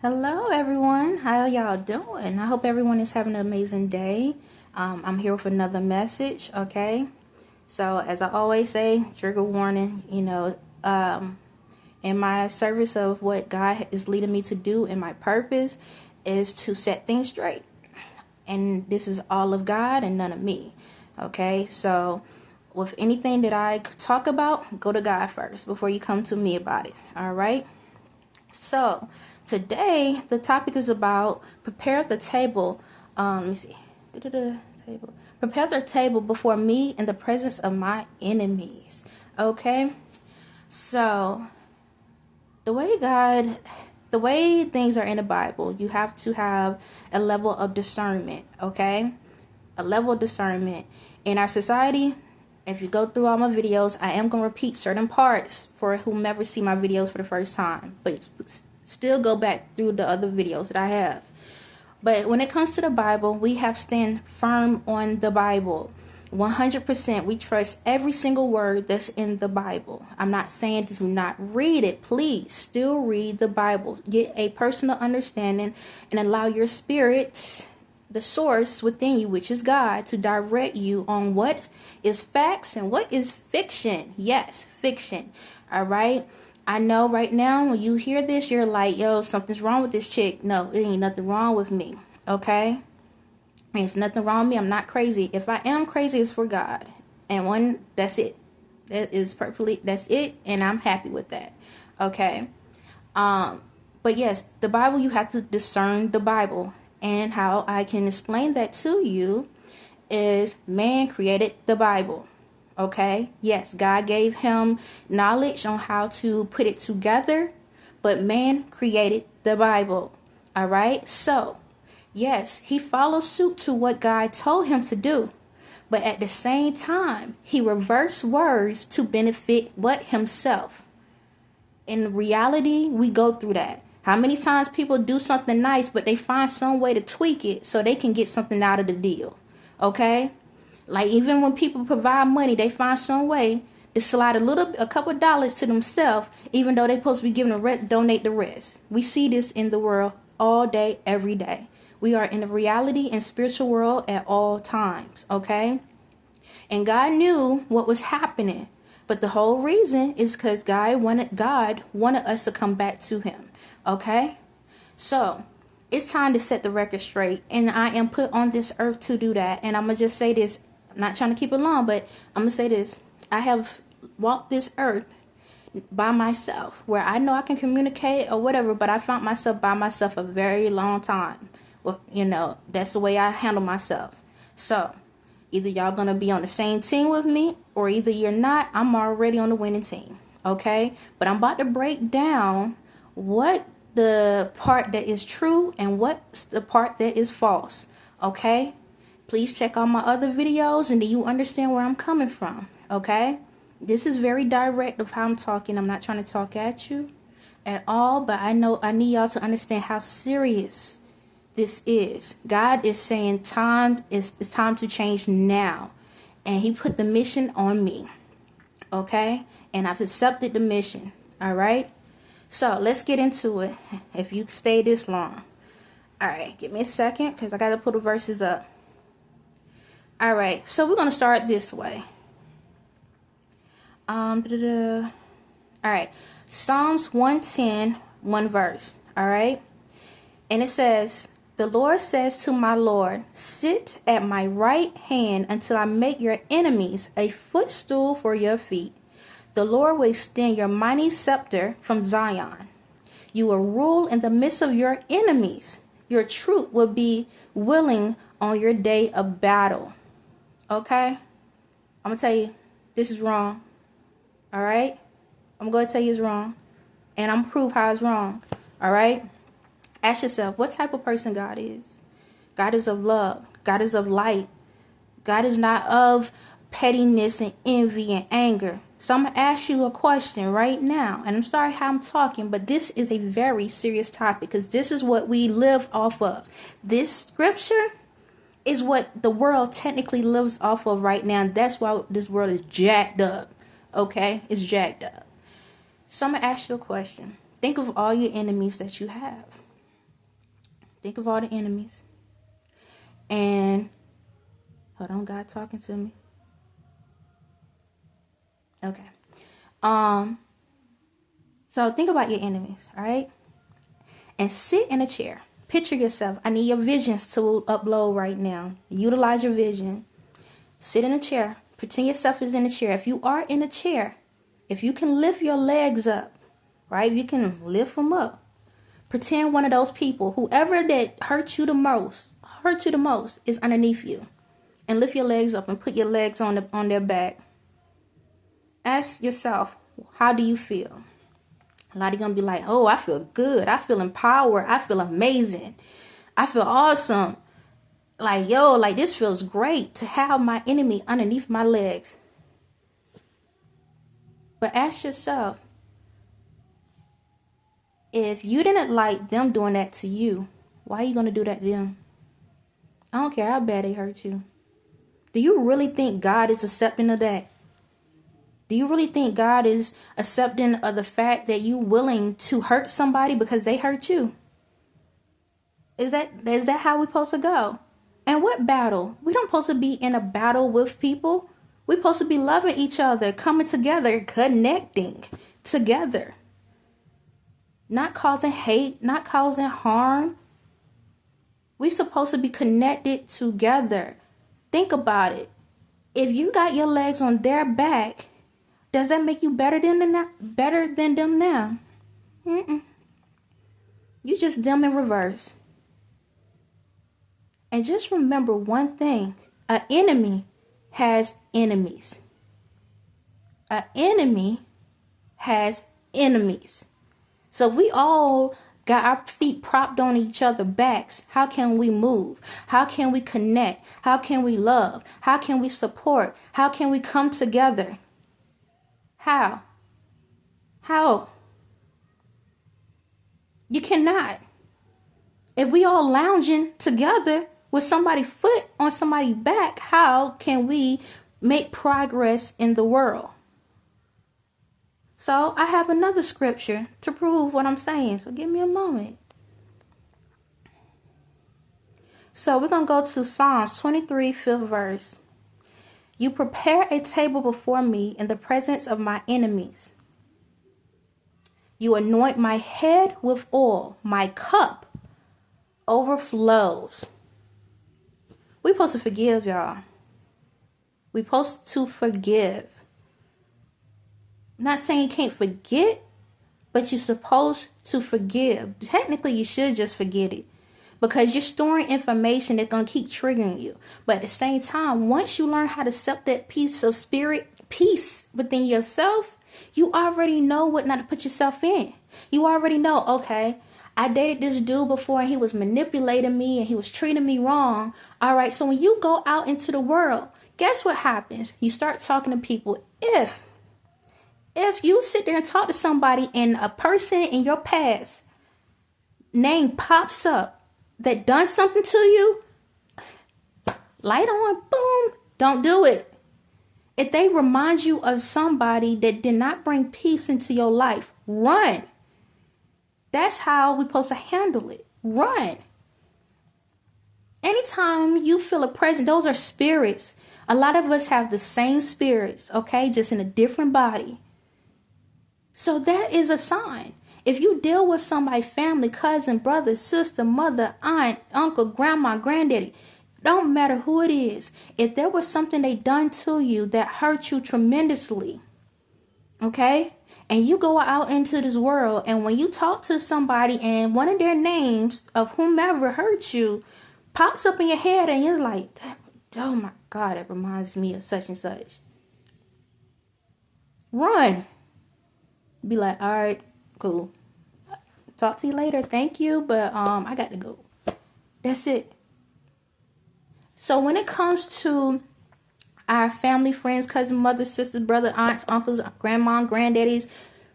Hello everyone, how y'all doing? I hope everyone is having an amazing day. I'm here with another message, okay? So as I always say, trigger warning, in my service of what God is leading me to do and my purpose is to set things straight. And this is all of God and none of me, okay? So with anything that I talk about, go to God first before you come to me about it, all right? So today the topic is about prepare the table. Let me see. Table. Prepare the table before me in the presence of my enemies. Okay. So the way things are in the Bible, you have to have a level of discernment. Okay, a level of discernment in our society. If you go through all my videos, I am going to repeat certain parts for whomever see my videos for the first time. But still go back through the other videos that I have. But when it comes to the Bible, we have stand firm on the Bible. 100%. We trust every single word that's in the Bible. I'm not saying do not read it. Please still read the Bible. Get a personal understanding and allow your spirit, the source within you, which is God, to direct you on what is facts and what is fiction. Yes, fiction. All right. I know right now when you hear this, you're like, yo, something's wrong with this chick. No, it ain't nothing wrong with me. Okay. There's nothing wrong with me. I'm not crazy. If I am crazy, it's for God. And that's it. That's it. And I'm happy with that. Okay. But yes, the Bible, you have to discern the Bible. And how I can explain that to you is man created the Bible. Okay. Yes, God gave him knowledge on how to put it together, but man created the Bible. All right. So yes, he followed suit to what God told him to do. But at the same time, he reversed words to benefit himself. In reality, we go through that. How many times people do something nice, but they find some way to tweak it so they can get something out of the deal. Okay? Like even when people provide money, they find some way to slide a couple of dollars to themselves, even though they're supposed to be giving donate the rest. We see this in the world all day, every day. We are in the reality and spiritual world at all times. Okay? And God knew what was happening. But the whole reason is because God wanted us to come back to him. Okay? So, it's time to set the record straight. And I am put on this earth to do that. And I'm going to just say this. I'm not trying to keep it long, but I'm going to say this. I have walked this earth by myself, where I know I can communicate or whatever, but I found myself by myself a very long time. Well, that's the way I handle myself. So, either y'all going to be on the same team with me, or either you're not. I'm already on the winning team. Okay? But I'm about to break down what the part that is true and what's the part that is false. Okay? Please check out my other videos and then you understand where I'm coming from. Okay? This is very direct of how I'm talking. I'm not trying to talk at you at all, but I know I need y'all to understand how serious this is. God is saying it's time to change now. And he put the mission on me. Okay? And I've accepted the mission. All right? So let's get into it. If you stay this long. All right. Give me a second because I got to put the verses up. All right. So we're going to start this way. All right. Psalms 110, one verse. All right. And it says, the Lord says to my Lord, sit at my right hand until I make your enemies a footstool for your feet. The Lord will extend your mighty scepter from Zion. You will rule in the midst of your enemies. Your truth will be willing on your day of battle. Okay? I'm going to tell you, this is wrong. All right? I'm going to tell you it's wrong. And I'm going to prove how it's wrong. All right? Ask yourself, what type of person God is? God is of love. God is of light. God is not of pettiness and envy and anger. So I'm going to ask you a question right now. And I'm sorry how I'm talking, but this is a very serious topic because this is what we live off of. This scripture is what the world technically lives off of right now. And that's why this world is jacked up. Okay? It's jacked up. So I'm going to ask you a question. Think of all your enemies that you have. Think of all the enemies. And hold on, God talking to me. Okay. So think about your enemies, all right? And sit in a chair. Picture yourself. I need your visions to upload right now. Utilize your vision. Sit in a chair. Pretend yourself is in a chair. If you are in a chair, if you can lift your legs up, right? You can lift them up. Pretend one of those people, whoever that hurt you the most is underneath you. And lift your legs up and put your legs on their back. Ask yourself, how do you feel? A lot of you gonna be like, oh, I feel good. I feel empowered. I feel amazing. I feel awesome. Like, yo, like this feels great to have my enemy underneath my legs. But ask yourself, if you didn't like them doing that to you, why are you gonna do that to them? I don't care how bad they hurt you. Do you really think God is accepting of that? Do you really think God is accepting of the fact that you willing to hurt somebody because they hurt you? Is that how we're supposed to go? And what battle? We don't supposed to be in a battle with people. We're supposed to be loving each other, coming together, connecting together. Not causing hate, not causing harm. We're supposed to be connected together. Think about it. If you got your legs on their back, does that make you better than them now? You just them in reverse. And just remember one thing. An enemy has enemies. An enemy has enemies. So we all got our feet propped on each other's backs. How can we move? How can we connect? How can we love? How can we support? How can we come together? How? You cannot. If we all lounging together with somebody's foot on somebody's back, how can we make progress in the world? So I have another scripture to prove what I'm saying. So give me a moment. So we're going to go to Psalms 23, 5th verse. You prepare a table before me in the presence of my enemies. You anoint my head with oil. My cup overflows. We're supposed to forgive, y'all. We're supposed to forgive. I'm not saying you can't forget, but you're supposed to forgive. Technically, you should just forget it. Because you're storing information that's going to keep triggering you. But at the same time, once you learn how to accept that peace within yourself, you already know what not to put yourself in. You already know, okay, I dated this dude before and he was manipulating me and he was treating me wrong. All right, so when you go out into the world, guess what happens? You start talking to people. If you sit there and talk to somebody and a person in your past name pops up, that done something to you, light on, boom, don't do it. If they remind you of somebody that did not bring peace into your life, run. That's how we're supposed to handle it. Run. Anytime you feel a presence, those are spirits. A lot of us have the same spirits, okay, just in a different body. So that is a sign. If you deal with somebody, family, cousin, brother, sister, mother, aunt, uncle, grandma, granddaddy, don't matter who it is. If there was something they done to you that hurt you tremendously, okay? And you go out into this world and when you talk to somebody and one of their names of whomever hurt you pops up in your head and you're like, oh my God, that reminds me of such and such. Run. Be like, all right, cool. Talk to you later. Thank you. But I got to go. That's it. So when it comes to our family, friends, cousin, mother, sisters, brother, aunts, uncles, grandma, granddaddies,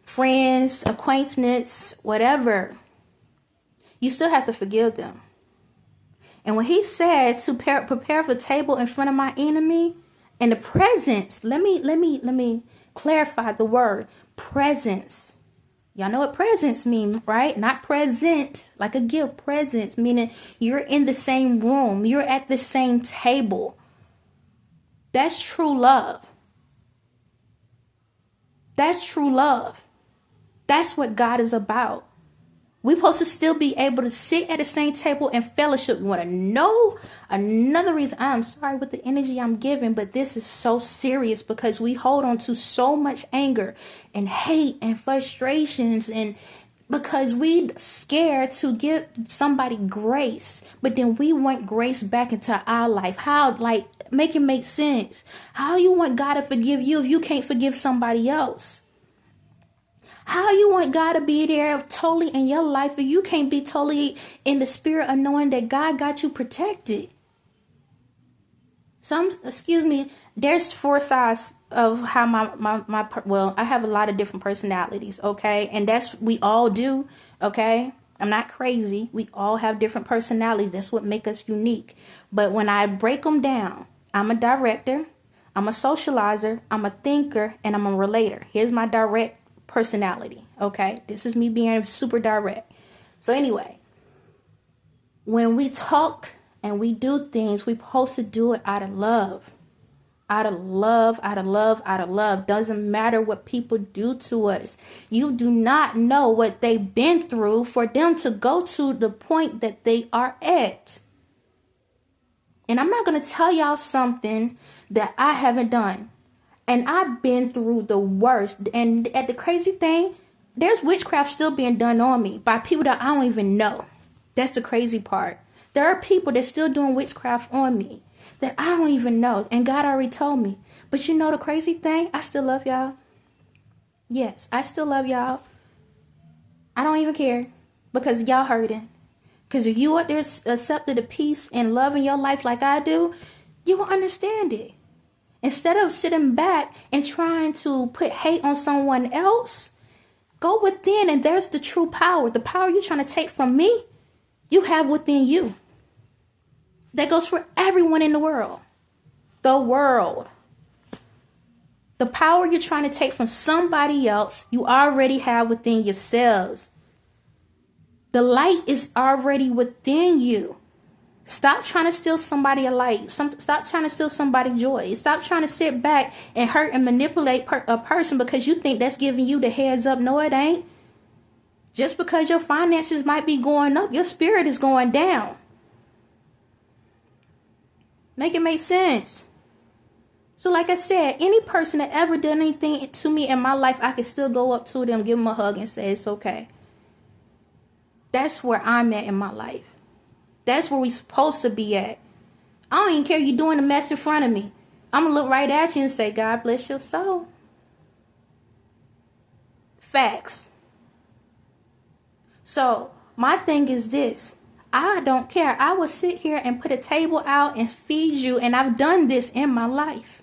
friends, acquaintances, whatever, you still have to forgive them. And when he said to prepare the table in front of my enemy, and the presence, let me clarify the word presence. Y'all know what presence mean, right? Not present, like a gift. Presence, meaning you're in the same room. You're at the same table. That's true love. That's true love. That's what God is about. We're supposed to still be able to sit at the same table and fellowship. You want to know another reason? I'm sorry with the energy I'm giving, but this is so serious because we hold on to so much anger and hate and frustrations, and because we scared to give somebody grace, but then we want grace back into our life. How? Like, make it make sense. How you want God to forgive you if you can't forgive somebody else? How you want God to be there totally in your life if you can't be totally in the spirit of knowing that God got you protected? There's 4 sides of how I have a lot of different personalities, okay? And we all do, okay? I'm not crazy. We all have different personalities. That's what makes us unique. But when I break them down, I'm a director, I'm a socializer, I'm a thinker, and I'm a relator. Here's my direct personality, okay? This is me being super direct. So anyway, when we talk and we do things, we're supposed to do it out of love. Out of love, out of love, out of love. Doesn't matter what people do to us. You do not know what they've been through for them to go to the point that they are at. And I'm not going to tell y'all something that I haven't done. And I've been through the worst. And at the crazy thing, there's witchcraft still being done on me by people that I don't even know. That's the crazy part. There are people that still doing witchcraft on me that I don't even know. And God already told me. But you know the crazy thing? I still love y'all. Yes, I still love y'all. I don't even care because y'all hurting. Because if you out there accepted the peace and love in your life like I do, you will understand it. Instead of sitting back and trying to put hate on someone else, go within, and there's the true power. The power you're trying to take from me, you have within you. That goes for everyone in the world. The world. The power you're trying to take from somebody else, you already have within yourselves. The light is already within you. Stop trying to steal somebody a light. Stop trying to steal somebody joy. Stop trying to sit back and hurt and manipulate a person because you think that's giving you the heads up. No, it ain't. Just because your finances might be going up, your spirit is going down. Make it make sense. So like I said, any person that ever done anything to me in my life, I can still go up to them, give them a hug and say it's okay. That's where I'm at in my life. That's where we supposed to be at. I don't even care you doing a mess in front of me. I'm going to look right at you and say, God bless your soul. Facts. So my thing is this. I don't care. I will sit here and put a table out and feed you. And I've done this in my life.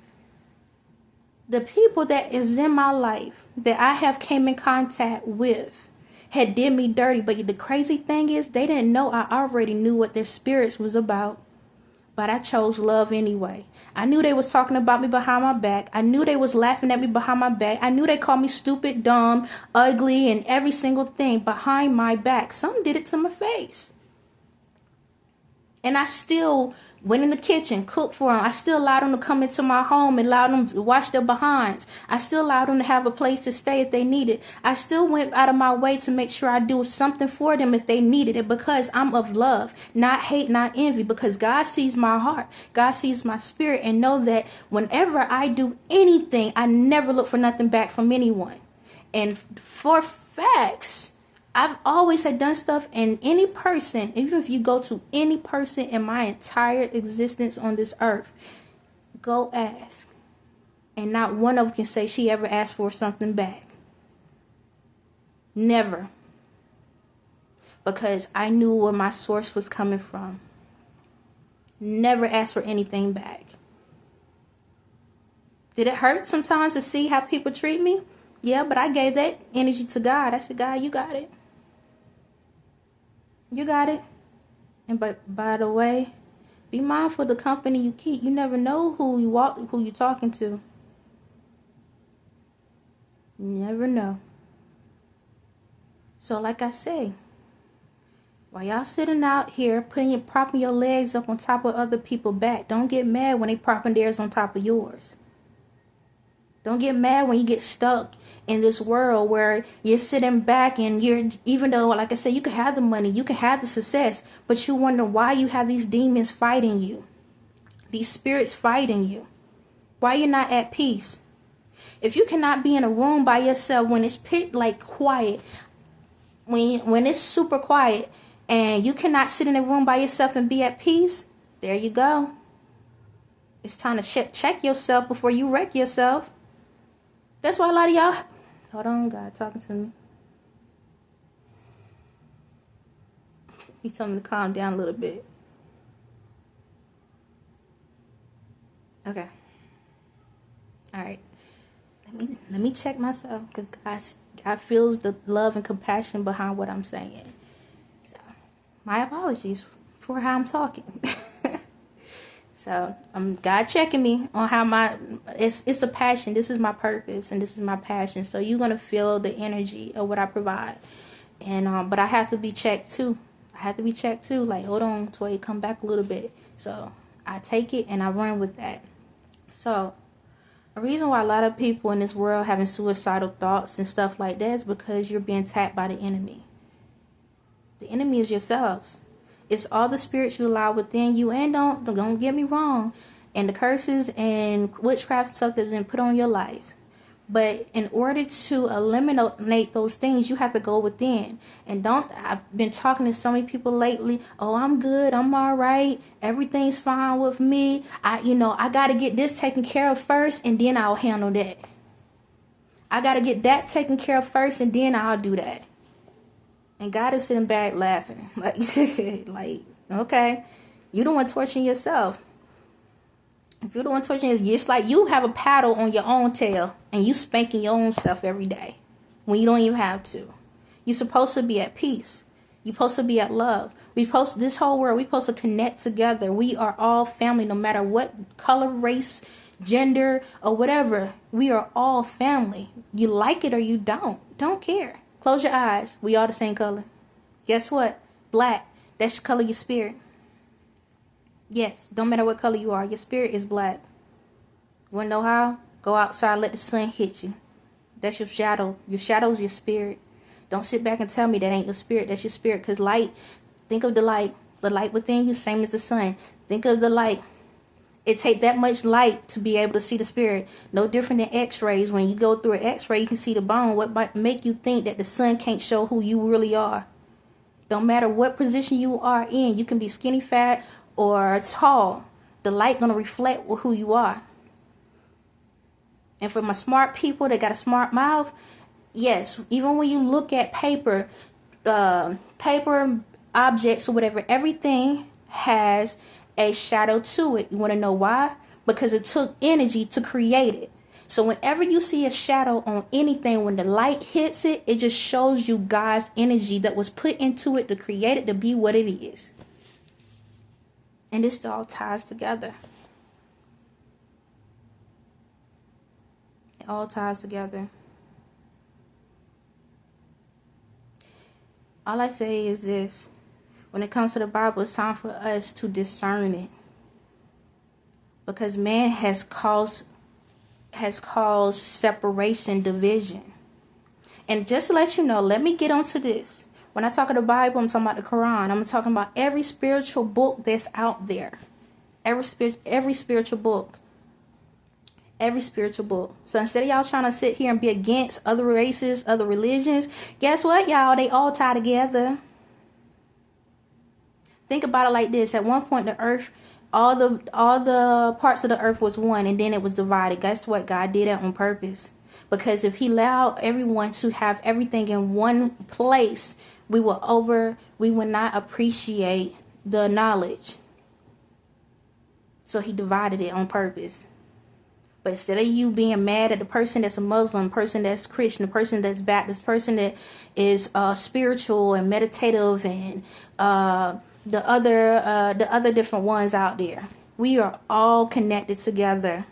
The people that is in my life that I have came in contact with had did me dirty. But the crazy thing is they didn't know I already knew what their spirits was about. But I chose love anyway. I knew they was talking about me behind my back. I knew they was laughing at me behind my back. I knew they called me stupid, dumb, ugly, and every single thing behind my back. Some did it to my face. And I still went in the kitchen, cooked for them. I still allowed them to come into my home and allowed them to wash their behinds. I still allowed them to have a place to stay if they needed. I still went out of my way to make sure I do something for them if they needed it, because I'm of love, not hate, not envy, because God sees my heart. God sees my spirit, and know that whenever I do anything, I never look for nothing back from anyone. And for facts, I've always had done stuff, and any person, even if you go to any person in my entire existence on this earth, go ask. And not one of them can say she ever asked for something back. Never. Because I knew where my source was coming from. Never asked for anything back. Did it hurt sometimes to see how people treat me? Yeah, but I gave that energy to God. I said, God, you got it. You got it. And but by the way, be mindful of the company you keep. You never know who you're talking to. You never know. So like I say, while y'all sitting out here propping your legs up on top of other people's back, don't get mad when they propping theirs on top of yours. Don't get mad when you get stuck in this world where you're sitting back and even though, like I said, you can have the money, you can have the success, but you wonder why you have these demons fighting you, these spirits fighting you, why you're not at peace. If you cannot be in a room by yourself when it's quiet, when it's super quiet, and you cannot sit in a room by yourself and be at peace, there you go. It's time to check yourself before you wreck yourself. That's why a lot of y'all... Hold on, God talking to me. He told me to calm down a little bit. Okay. All right. Let me check myself, because God feels the love and compassion behind what I'm saying. So, my apologies for how I'm talking. So, God checking me on how it's a passion. This is my purpose and this is my passion. So you're going to feel the energy of what I provide. And, but I have to be checked too. Like, hold on, Toy, come back a little bit. So I take it and I run with that. So the reason why a lot of people in this world having suicidal thoughts and stuff like that is because you're being tapped by the enemy. The enemy is yourselves. It's all the spirits you allow within you, and don't get me wrong, and the curses and witchcraft stuff that's been put on your life. But in order to eliminate those things, you have to go within. And I've been talking to so many people lately. Oh, I'm good. I'm all right. Everything's fine with me. I got to get this taken care of first, and then I'll handle that. I got to get that taken care of first, and then I'll do that. And God is sitting back laughing. Like, okay, you don't want torturing yourself. If you don't want torturing yourself, it's like you have a paddle on your own tail and you spanking your own self every day when you don't even have to. You're supposed to be at peace. You're supposed to be at love. This whole world, we're supposed to connect together. We are all family, no matter what color, race, gender, or whatever. We are all family. You like it or you don't. Don't care. Close your eyes. We all the same color. Guess what? Black. That's the color of your spirit. Yes. Don't matter what color you are. Your spirit is black. You want to know how? Go outside. Let the sun hit you. That's your shadow. Your shadow is your spirit. Don't sit back and tell me that ain't your spirit. That's your spirit. Because light, think of the light. The light within you, same as the sun. Think of the light. It takes that much light to be able to see the spirit. No different than x-rays. When you go through an x-ray, you can see the bone. What might make you think that the sun can't show who you really are? Don't matter what position you are in. You can be skinny, fat, or tall. The light going to reflect who you are. And for my smart people that got a smart mouth, yes, even when you look at paper objects or whatever, everything has a shadow to it. You want to know why? Because it took energy to create it. So whenever you see a shadow on anything, when the light hits it, it just shows you God's energy that was put into it to create it to be what it is. And this all ties together. It all ties together. All I say is this. When it comes to the Bible, it's time for us to discern it. Because man has caused separation, division. And just to let you know, let me get onto this. When I talk of the Bible, I'm talking about the Quran. I'm talking about every spiritual book that's out there. Every spiritual book. Every spiritual book. So instead of y'all trying to sit here and be against other races, other religions, guess what, y'all? They all tie together. Think about it like this. At one point, the earth, all the parts of the earth was one, and then it was divided. Guess what? God did that on purpose. Because if he allowed everyone to have everything in one place, we would not appreciate the knowledge. So he divided it on purpose. But instead of you being mad at the person that's a Muslim, person that's Christian, the person that's Baptist, person that is spiritual and meditative, and the other different ones out there, we are all connected together.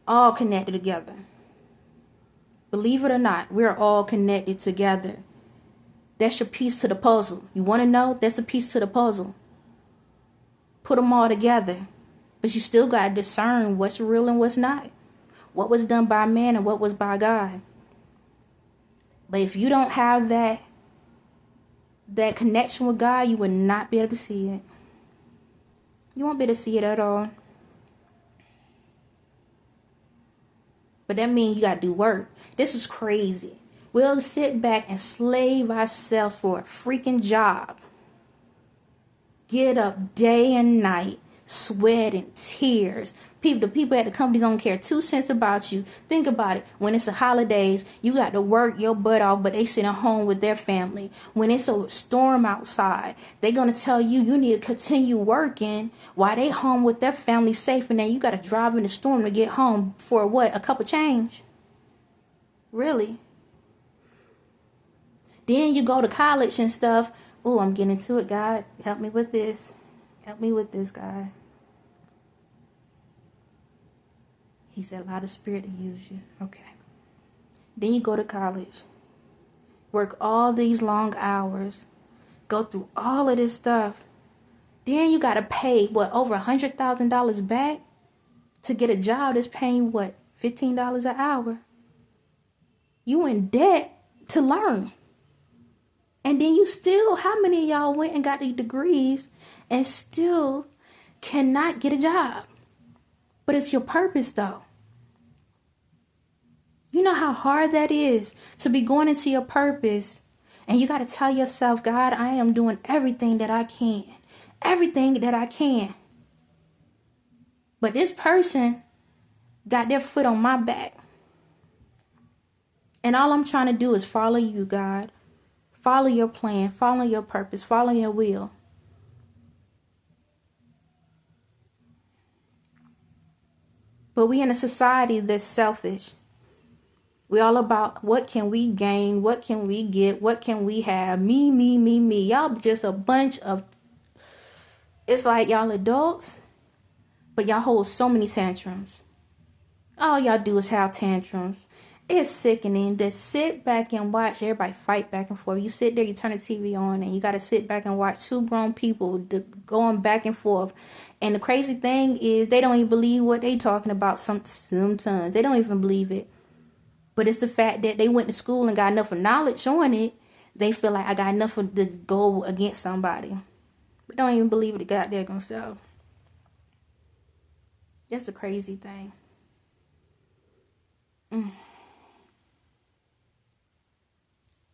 All connected together. Believe it or not, we're all connected together. That's your piece to the puzzle. You want to know? That's a piece to the puzzle. Put them all together. But you still got to discern what's real and what's not. What was done by man and what was by God. But if you don't have that connection with God, you will not be able to see it. You won't be able to see it at all. But that means you got to do work. This is crazy. We'll sit back and slave ourselves for a freaking job. Get up day and night, sweat and tears. The people at the companies don't care 2 cents about you. Think about it. When it's the holidays, you got to work your butt off, but they sit at home with their family. When it's a storm outside, they're going to tell you you need to continue working while they home with their family safe, and then you got to drive in the storm to get home for what? A cup of change? Really? Then you go to college and stuff. Oh, I'm getting into it, God. Help me with this. Help me with this, God. He said, allow the Spirit to use you. Okay. Then you go to college. Work all these long hours. Go through all of this stuff. Then you got to pay, over $100,000 back to get a job that's paying, $15 an hour. You in debt to learn. And then you still, how many of y'all went and got the degrees and still cannot get a job? But it's your purpose, though. You know how hard that is to be going into your purpose. And you got to tell yourself, God, I am doing everything that I can. Everything that I can. But this person got their foot on my back. And all I'm trying to do is follow you, God. Follow your plan. Follow your purpose. Follow your will. But we in a society that's selfish. We all about what can we gain, what can we get, what can we have, me, me, me, me. Y'all just a bunch of, it's like y'all adults, but y'all hold so many tantrums. All y'all do is have tantrums. It's sickening to sit back and watch everybody fight back and forth. You sit there, you turn the TV on, and you got to sit back and watch two grown people going back and forth. And the crazy thing is they don't even believe what they talking about sometimes. They don't even believe it. But it's the fact that they went to school and got enough of knowledge on it. They feel like I got enough of to go against somebody. But don't even believe it got there gonna sell. That's a crazy thing.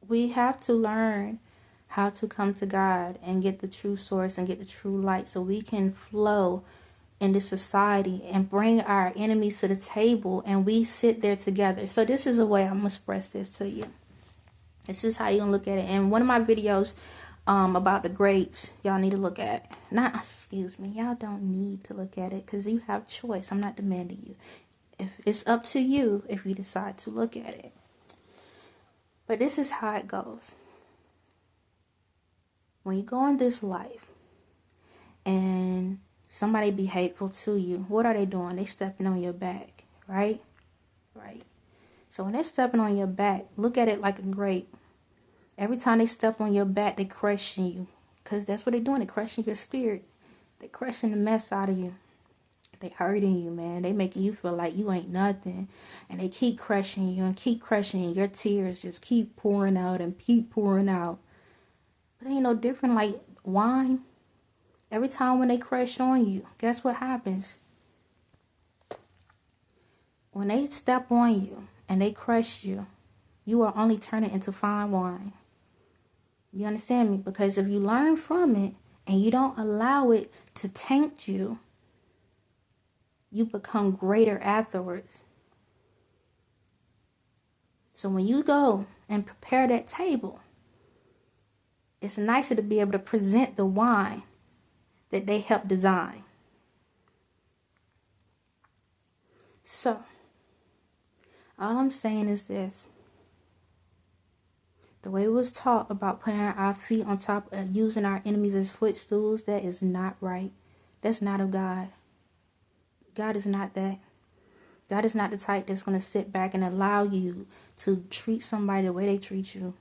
We have to learn how to come to God and get the true source and get the true light so we can flow in this society and bring our enemies to the table and we sit there together. So this is a way I'm going to express this to you. This is how you're going to look at it. And one of my videos about the grapes, y'all need to look at. Y'all don't need to look at it because you have choice. I'm not demanding you. If it's up to you if you decide to look at it. But this is how it goes. When you go in this life and somebody be hateful to you, what are they doing? They stepping on your back, right? Right. So when they're stepping on your back, look at it like a grape. Every time they step on your back, they crushing you. Because that's what they're doing. They're crushing your spirit. They're crushing the mess out of you. They hurting you, man. They making you feel like you ain't nothing. And they keep crushing you and keep crushing you. Your tears just keep pouring out and keep pouring out. But it ain't no different like wine. Every time when they crush on you, guess what happens? When they step on you and they crush you, you are only turning into fine wine. You understand me? Because if you learn from it and you don't allow it to taint you, you become greater afterwards. So when you go and prepare that table, it's nicer to be able to present the wine that they helped design. So, all I'm saying is this. The way it was taught about putting our feet on top of using our enemies as footstools, that is not right. That's not of God. God is not that. God is not the type that's going to sit back and allow you to treat somebody the way they treat you.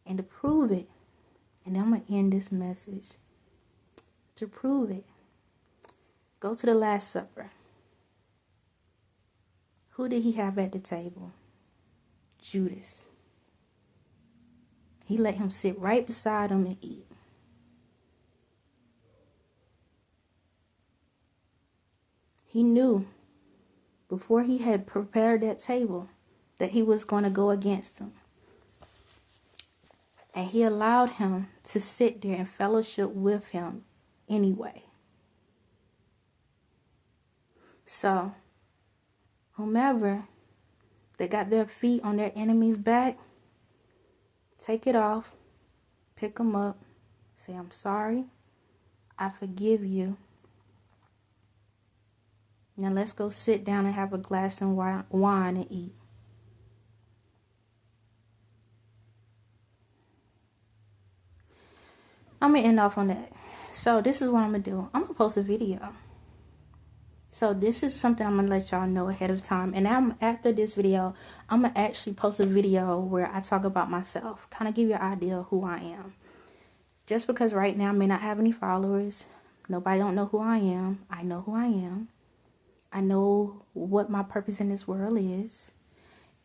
And to prove it, and I'm going to end this message. To prove it, go to the Last Supper. Who did he have at the table? Judas. He let him sit right beside him and eat. He knew before he had prepared that table that he was going to go against him. And he allowed him to sit there and fellowship with him anyway. So, whomever that got their feet on their enemy's back, take it off, pick them up, say, I'm sorry, I forgive you. Now let's go sit down and have a glass of wine and eat. I'm going to end off on that. So this is what I'm going to do. I'm going to post a video. So this is something I'm going to let y'all know ahead of time. And after this video, I'm going to actually post a video where I talk about myself. Kind of give you an idea of who I am. Just because right now I may not have any followers. Nobody don't know who I am. I know who I am. I know what my purpose in this world is.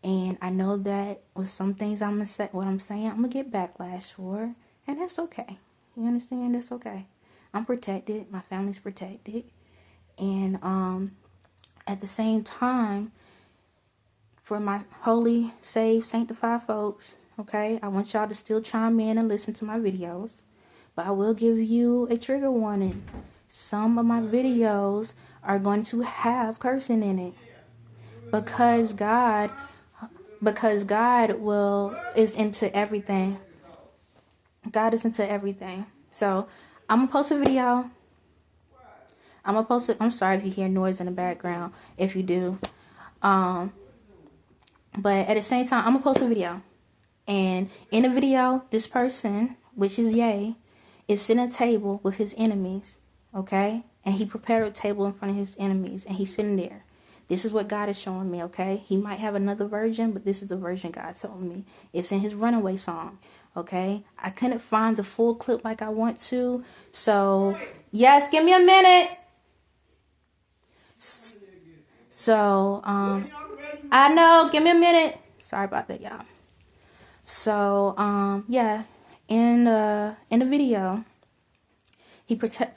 And I know that with some things I'm going to say, what I'm saying, I'm going to get backlash for. And that's okay. You understand? That's okay. I'm protected. My family's protected. And at the same time, for my holy, saved, sanctified folks, okay, I want y'all to still chime in and listen to my videos. But I will give you a trigger warning. Some of my videos are going to have cursing in it. Because God is into everything. God is into everything. So I'm going to post a video. I'm sorry if you hear noise in the background, if you do. But at the same time, I'm going to post a video. And in the video, this person, which is Ye, is sitting at a table with his enemies. Okay? And he prepared a table in front of his enemies. And he's sitting there. This is what God is showing me, okay? He might have another version, but this is the version God told me. It's in his Runaway song, okay? I couldn't find the full clip like I want to. So, yes, give me a minute. So, I know, give me a minute. Sorry about that, y'all. So, yeah, in the video, he had